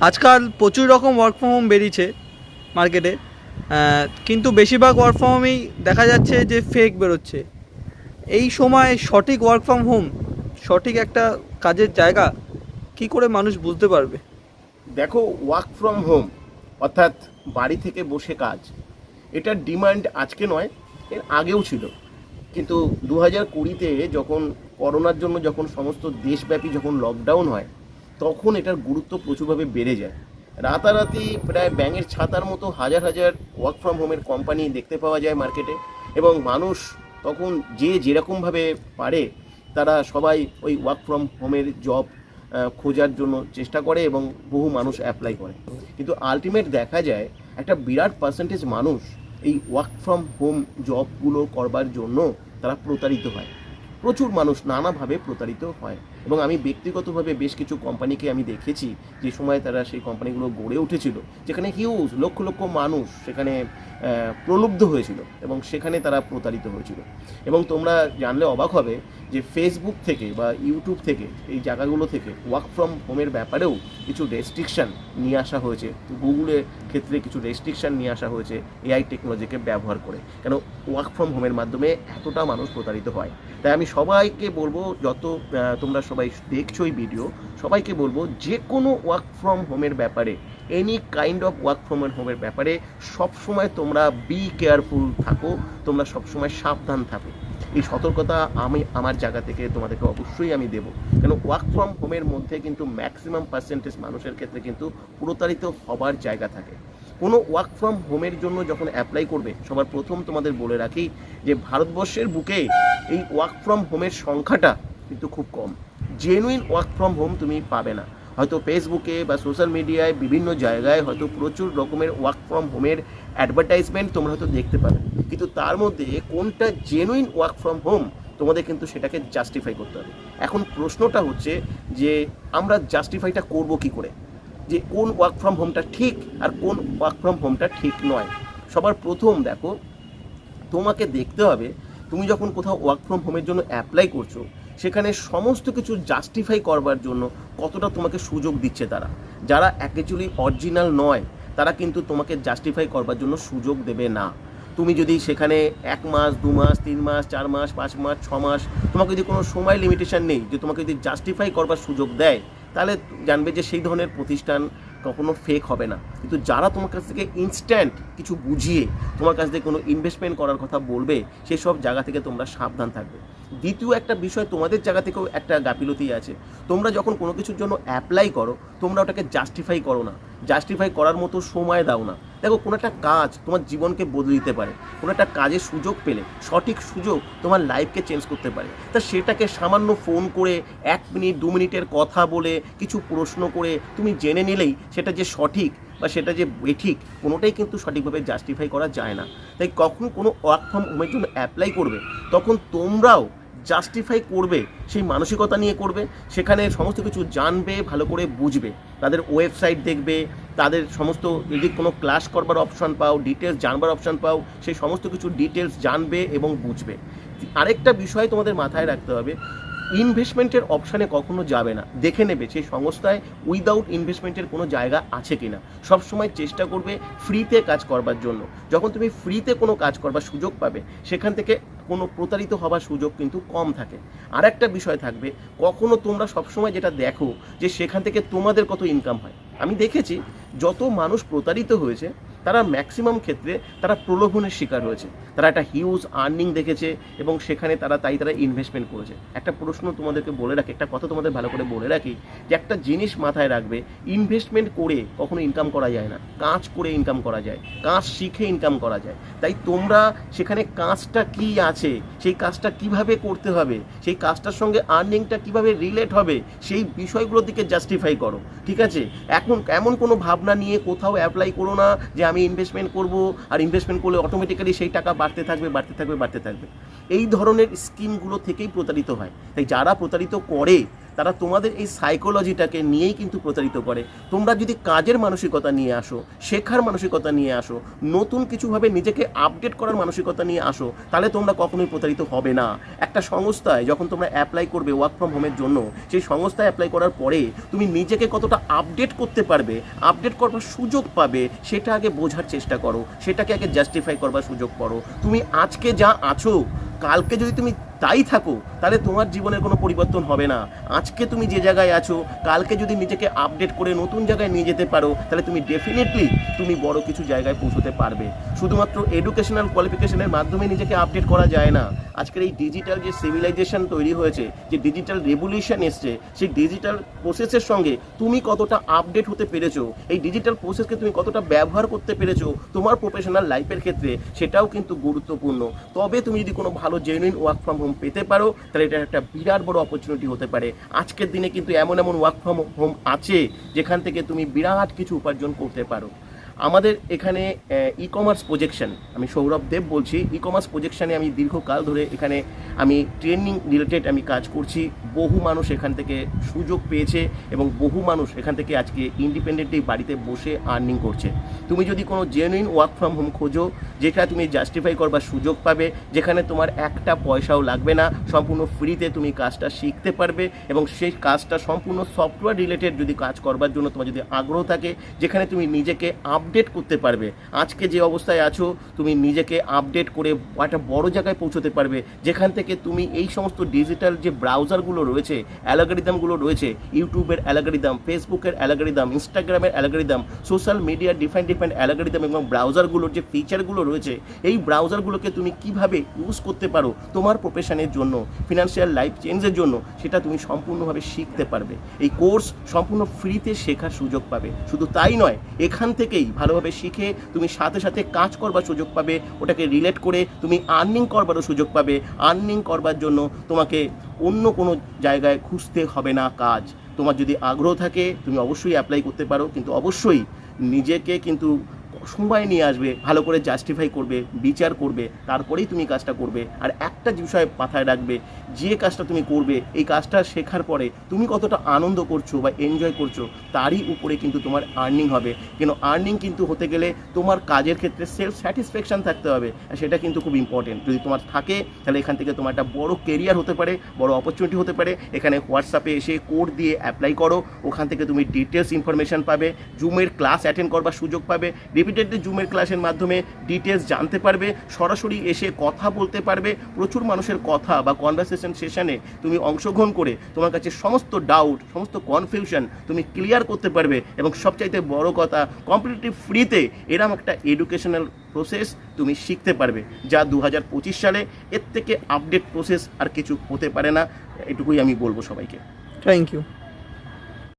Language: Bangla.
আজকাল প্রচুর রকম ওয়ার্ক ফ্রম হোম বেরিয়েছে মার্কেটে, কিন্তু বেশিরভাগ ওয়ার্ক ফ্রম হোমেই দেখা যাচ্ছে যে ফেক বেরোচ্ছে। এই সময় সঠিক ওয়ার্ক ফ্রম হোম, সঠিক একটা কাজের জায়গা কি করে মানুষ বুঝতে পারবে? দেখো, ওয়ার্ক ফ্রম হোম অর্থাৎ বাড়ি থেকে বসে কাজ, এটার ডিমান্ড আজকে নয়, এর আগেও ছিল। কিন্তু 2020-তে যখন করোনার জন্য যখন সমস্ত দেশব্যাপী যখন লকডাউন হয়, তখন এটার গুরুত্ব প্রচুরভাবে বেড়ে যায়। রাতারাতি প্রায় ব্যাঙের ছাতার মতো হাজার হাজার ওয়ার্ক ফ্রম হোমের কোম্পানি দেখতে পাওয়া যায় মার্কেটে, এবং মানুষ তখন যে যেরকমভাবে পারে তারা সবাই ওই ওয়ার্ক ফ্রম হোমের জব খোঁজার জন্য চেষ্টা করে এবং বহু মানুষ অ্যাপ্লাই করে। কিন্তু আলটিমেট দেখা যায় একটা বিরাট পার্সেন্টেজ মানুষ এই ওয়ার্ক ফ্রম হোম জবগুলো করবার জন্য তারা প্রতারিত হয়। প্রচুর মানুষ নানাভাবে প্রতারিত হয়, এবং আমি ব্যক্তিগতভাবে বেশ কিছু কোম্পানিকে আমি দেখেছি যে সময় তারা সেই কোম্পানিগুলো গড়ে উঠেছিল, যেখানে হিউজ লক্ষ লক্ষ মানুষ সেখানে প্রলুব্ধ হয়েছিল এবং সেখানে তারা প্রতারিত হয়েছিল। এবং তোমরা জানলে অবাক হবে যে ফেসবুক থেকে বা ইউটিউব থেকে, এই জায়গাগুলো থেকে ওয়ার্ক ফ্রম হোমের ব্যাপারেও কিছু রেস্ট্রিকশান নিয়ে আসা হয়েছে। গুগলের ক্ষেত্রে কিছু রেস্ট্রিকশান নিয়ে আসা হয়েছে এআই টেকনোলজিকে ব্যবহার করে, কেন ওয়ার্ক ফ্রম হোমের মাধ্যমে এতটা মানুষ প্রতারিত হয়। তাই আমি সবাইকে বলবো, যত তোমরা সবাই দেখছো এই ভিডিও, সবাইকে বলবো যে কোনো ওয়ার্ক ফ্রম হোমের ব্যাপারে, any kind of work from হোমের ব্যাপারে সবসময় তোমরা বি কেয়ারফুল থাকো, তোমরা সবসময় সাবধান থাকো। এই সতর্কতা আমি আমার জায়গা থেকে তোমাদেরকে অবশ্যই আমি দেবো, কেন ওয়ার্ক ফ্রম হোমের মধ্যে কিন্তু ম্যাক্সিমাম পার্সেন্টেজ মানুষের ক্ষেত্রে কিন্তু প্রতারিত হবার জায়গা থাকে। কোনো ওয়ার্ক ফ্রম হোমের জন্য যখন অ্যাপ্লাই করবে, সবার প্রথম তোমাদের বলে রাখি যে ভারতবর্ষের বুকে এই ওয়ার্ক ফ্রম হোমের সংখ্যাটা কিন্তু খুব কম। জেনুইন ওয়ার্ক ফ্রম হোম তুমি পাবে না। হয়তো ফেসবুকে বা সোশ্যাল মিডিয়ায় বিভিন্ন জায়গায় হয়তো প্রচুর রকমের ওয়ার্ক ফ্রম হোমের অ্যাডভার্টাইজমেন্ট তোমরা হয়তো দেখতে পাবে, কিন্তু তার মধ্যে কোনটা জেনুইন ওয়ার্ক ফ্রম হোম তোমাদের কিন্তু সেটাকে জাস্টিফাই করতে হবে। এখন প্রশ্নটা হচ্ছে যে আমরা জাস্টিফাইটা করব কি করে, যে কোন ওয়ার্ক ফ্রম হোমটা ঠিক আর কোন ওয়ার্ক ফ্রম হোমটা ঠিক নয়। সবার প্রথম দেখো, তোমাকে দেখতে হবে তুমি যখন কোথাও ওয়ার্ক ফ্রম হোমের জন্য অ্যাপ্লাই করছো, সেখানে সমস্ত কিছু জাস্টিফাই করবার জন্য কতটা তোমাকে সুযোগ দিচ্ছে তারা। যারা অ্যাকচুয়ালি অরিজিনাল নয়, তারা কিন্তু তোমাকে জাস্টিফাই করবার জন্য সুযোগ দেবে না। তুমি যদি সেখানে 1 মাস 2 মাস 3 মাস 4 মাস 5 মাস 6 মাস, তোমাকে যদি কোনো সময় লিমিটেশন নেই, যে তোমাকে যদি জাস্টিফাই করবার সুযোগ দেয়, তাহলে জানবে যে সেই ধরনের প্রতিষ্ঠান কখনো ফেক হবে না। কিন্তু যারা তোমার কাছ থেকে ইনস্ট্যান্ট কিছু বুঝিয়ে তোমার কাছ থেকে কোনো ইনভেস্টমেন্ট করার কথা বলবে, সেই সব জায়গা থেকে তোমরা সাবধান থাকবে। দ্বিতীয় একটা বিষয়, তোমাদের জায়গা থেকেও একটা গাফিলতি আছে। তোমরা যখন কোনো কিছুর জন্য অ্যাপ্লাই করো, তোমরা ওটাকে জাস্টিফাই করো না, জাস্টিফাই করার মতো সময় দাও না। দেখো, কোনো একটা কাজ তোমার জীবনকে বদলে দিতে পারে, কোনো একটা কাজের সুযোগ পেলে, সঠিক সুযোগ তোমার লাইফকে চেঞ্জ করতে পারে। তা সেটাকে সামান্য ফোন করে 1 মিনিট 2 মিনিটের কথা বলে কিছু প্রশ্ন করে তুমি জেনে নিলেই সেটা যে সঠিক বা সেটা যে বেঠিক, কোনোটাই কিন্তু সঠিকভাবে জাস্টিফাই করা যায় না। তাই কখন কোনো ওয়ার্ক ফ্রম হোমের জন্য অ্যাপ্লাই করবে, তখন তোমরাও জাস্টিফাই করবে সেই মানসিকতা নিয়ে করবে। সেখানে সমস্ত কিছু জানবে, ভালো করে বুঝবে, তাদের ওয়েবসাইট দেখবে, তাদের সমস্ত যদি কোনো ক্লাস করবার অপশান পাও, ডিটেলস জানবার অপশান পাও, সেই সমস্ত কিছু ডিটেলস জানবে এবং বুঝবে। আরেকটা বিষয় তোমাদের মাথায় রাখতে হবে, ইনভেস্টমেন্টের অপশানে কখনো যাবে না, দেখে নেবে সেই সংস্থায় উইদাউট ইনভেস্টমেন্টের কোনো জায়গা আছে কিনা। সবসময় চেষ্টা করবে ফ্রিতে কাজ করবার জন্য। যখন তুমি ফ্রিতে কোনো কাজ করবার সুযোগ পাবে, সেখান থেকে কোনো প্রতারিত হবার সুযোগ কিন্তু কম থাকে। আর একটা বিষয় থাকবে, কখনো তোমরা সবসময় যেটা দেখো যে সেখান থেকে তোমাদের কত ইনকাম হয়। আমি দেখেছি যত মানুষ প্রতারিত হয়েছে, তারা ম্যাক্সিমাম ক্ষেত্রে তারা প্রলোভনের শিকার হয়েছে। তারা একটা হিউজ আর্নিং দেখেছে এবং সেখানে তারা ইনভেস্টমেন্ট করেছে। একটা প্রশ্ন তোমাদেরকে বলে রাখি, একটা কথা তোমাদের ভালো করে বলে রাখি, যে একটা জিনিস মাথায় রাখবে, ইনভেস্টমেন্ট করে কখনো ইনকাম করা যায় না, কাজ করে ইনকাম করা যায়, কাজ শিখে ইনকাম করা যায়। তাই তোমরা সেখানে কাজটা কি আছে, সেই কাজটা কিভাবে করতে হবে, সেই কাজটার সঙ্গে আর্নিংটা কিভাবে রিলেট হবে, সেই বিষয়গুলোর দিকে জাস্টিফাই করো। ঠিক আছে? এখন এমন কোনো ভাবনা নিয়ে কোথাও অ্যাপ্লাই করো না যে আমি ইনভেস্টমেন্ট করব, আর ইনভেস্টমেন্ট করলে অটোমেটিক্যালি সেই টাকা বাড়তে থাকবে বাড়তে থাকবে বাড়তে থাকবে। এই ধরনের স্কিমগুলো থেকেই প্রতারিত হয়। তাই যারা প্রতারিত করে তারা তোমাদের এই সাইকোলজিটাকে নিয়েই কিন্তু প্রতারিত করে। তোমরা যদি কাজের মানসিকতা নিয়ে আসো, শেখার মানসিকতা নিয়ে আসো, নতুন কিছুভাবে নিজেকে আপডেট করার মানসিকতা নিয়ে আসো, তাহলে তোমরা কখনোই প্রতারিত হবে না। একটা সংস্থায় যখন তোমরা অ্যাপ্লাই করবে ওয়ার্ক ফ্রম হোমের জন্য, সেই সংস্থায় অ্যাপ্লাই করার পরে তুমি নিজেকে কতটা আপডেট করতে পারবে, আপডেট করবার সুযোগ পাবে, সেটা আগে বোঝার চেষ্টা করো, সেটাকে আগে জাস্টিফাই করবার সুযোগ করো। তুমি আজকে যা আছো, কালকে যদি তুমি তাই থাকো, তাহলে তোমার জীবনের কোনো পরিবর্তন হবে না। আজকে তুমি যে জায়গায় আছো, কালকে যদি নিজেকে আপডেট করে নতুন জায়গায় নিয়ে যেতে পারো, তাহলে তুমি ডেফিনেটলি তুমি বড় কিছু জায়গায় পৌঁছতে পারবে। শুধুমাত্র এডুকেশনাল কোয়ালিফিকেশনের মাধ্যমে নিজেকে আপডেট করা যায় না। আজকের এই ডিজিটাল যে সিভিলাইজেশন তৈরি হয়েছে, যে ডিজিটাল রেভলিউশন এসছে, সেই ডিজিটাল প্রসেসের সঙ্গে তুমি কতটা আপডেট হতে পেরেছো, এই ডিজিটাল প্রসেসকে তুমি কতটা ব্যবহার করতে পেরেছো তোমার প্রফেশনাল লাইফের ক্ষেত্রে, সেটাও কিন্তু গুরুত্বপূর্ণ। তবে তুমি যদি কোনো ভালো জেনুইন ওয়ার্ক ফ্রম হোম পেতে পারো, তাহলে এটা একটা বিরাট বড় অপরচুনিটি হতে পারে। আজকের দিনে কিন্তু এমন ওয়ার্ক ফ্রম হোম আছে যেখান থেকে তুমি বিরাট কিছু উপার্জন করতে পারো। আমাদের এখানে ই কমার্স প্রজেকশন, আমি সৌরভ দেব বলছি। ই কমার্স প্রজেকশানে আমি দীর্ঘকাল ধরে এখানে আমি ট্রেনিং রিলেটেড আমি কাজ করছি। বহু মানুষ এখান থেকে সুযোগ পেয়েছে এবং বহু মানুষ এখান থেকে আজকে ইন্ডিপেন্ডেন্টলি বাড়িতে বসে আর্নিং করছে। তুমি যদি কোনো জেনুইন ওয়ার্ক ফ্রম হোম খোঁজো, যেখানে তুমি জাস্টিফাই করবার সুযোগ পাবে, যেখানে তোমার একটা পয়সাও লাগবে না, সম্পূর্ণ ফ্রিতে তুমি কাজটা শিখতে পারবে এবং সেই কাজটা সম্পূর্ণ সফটওয়্যার রিলেটেড যদি কাজ করবার জন্য তোমার যদি আগ্রহ থাকে, যেখানে তুমি নিজেকে আপডেট করতে পারবে, আজকে যে অবস্থায় আছো তুমি নিজেকে আপডেট করে একটা বড় জায়গায় পৌঁছতে পারবে, যেখান থেকে তুমি এই সমস্ত ডিজিটাল যে ব্রাউজারগুলো রয়েছে, অ্যালগরিদমগুলো রয়েছে, ইউটিউবের অ্যালগরিদম, ফেসবুকের অ্যালগরিদম, ইনস্টাগ্রামের অ্যালগরিদম, সোশ্যাল মিডিয়ার ডিফারেন্ট অ্যালগরিদম এবং ব্রাউজারগুলোর যে ফিচারগুলো রয়েছে, এই ব্রাউজারগুলোকে তুমি কিভাবে ইউজ করতে পারো তোমার প্রফেশনের জন্য, ফিনান্সিয়াল লাইফ চেঞ্জের জন্য, সেটা তুমি সম্পূর্ণভাবে শিখতে পারবে। এই কোর্স সম্পূর্ণ ফ্রিতে শেখার সুযোগ পাবে। শুধু তাই নয়, এখান থেকেই ভালোভাবে শিখে তুমি সাথে সাথে কাজ করবার সুযোগ পাবে, ওটাকে রিলেট করে তুমি আর্নিং করবারও সুযোগ পাবে। আর্নিং করবার জন্য তোমাকে অন্য কোনো জায়গায় খুঁজতে হবে না কাজ। তোমার যদি আগ্রহ থাকে তুমি অবশ্যই অ্যাপ্লাই করতে পারো, কিন্তু অবশ্যই নিজেকে কিন্তু সময় নিয়ে আসবে, ভালো করে জাস্টিফাই করবে, বিচার করবে, তারপরেই তুমি কাজটা করবে। আর একটা বিষয় মাথায় রাখবে, যে কাজটা তুমি করবে, এই কাজটা শেখার পরে তুমি কতটা আনন্দ করছো বা এনজয় করছো, তারই উপরে কিন্তু তোমার আর্নিং হবে। কেন আর্নিং কিন্তু হতে গেলে তোমার কাজের ক্ষেত্রে সেলফ স্যাটিসফ্যাকশান থাকতে হবে, আর সেটা কিন্তু খুব ইম্পর্টেন্ট। যদি তোমার থাকে, তাহলে এখান থেকে তোমার একটা বড় কেরিয়ার হতে পারে, বড় অপরচুনিটি হতে পারে। এখানে হোয়াটসঅ্যাপে এসে কোড দিয়ে অ্যাপ্লাই করো, ওখান থেকে তুমি ডিটেলস ইনফরমেশান পাবে, জুমের ক্লাস অ্যাটেন্ড করবার সুযোগ পাবে, রিপিটেডলি জুমের ক্লাসের মাধ্যমে ডিটেলস জানতে পারবে, সরাসরি এসে কথা বলতে পারবে, প্রচুর মানুষের কথা বা কনভারসেশন সেশনে তুমি অংশগ্রহণ করে তোমার কাছে সমস্ত ডাউট, সমস্ত কনফিউশন তুমি ক্লিয়ার করতে পারবে। এবং সবচাইতে বড় কথা, কমপ্লিটলি ফ্রিতে এরকম একটা এডুকেশনাল প্রসেস তুমি শিখতে পারবে, যা 2025 সালে এর থেকে আপডেট প্রসেস আর কিছু হতে পারে না। এটুকুই আমি বলবো সবাইকে। Thank you.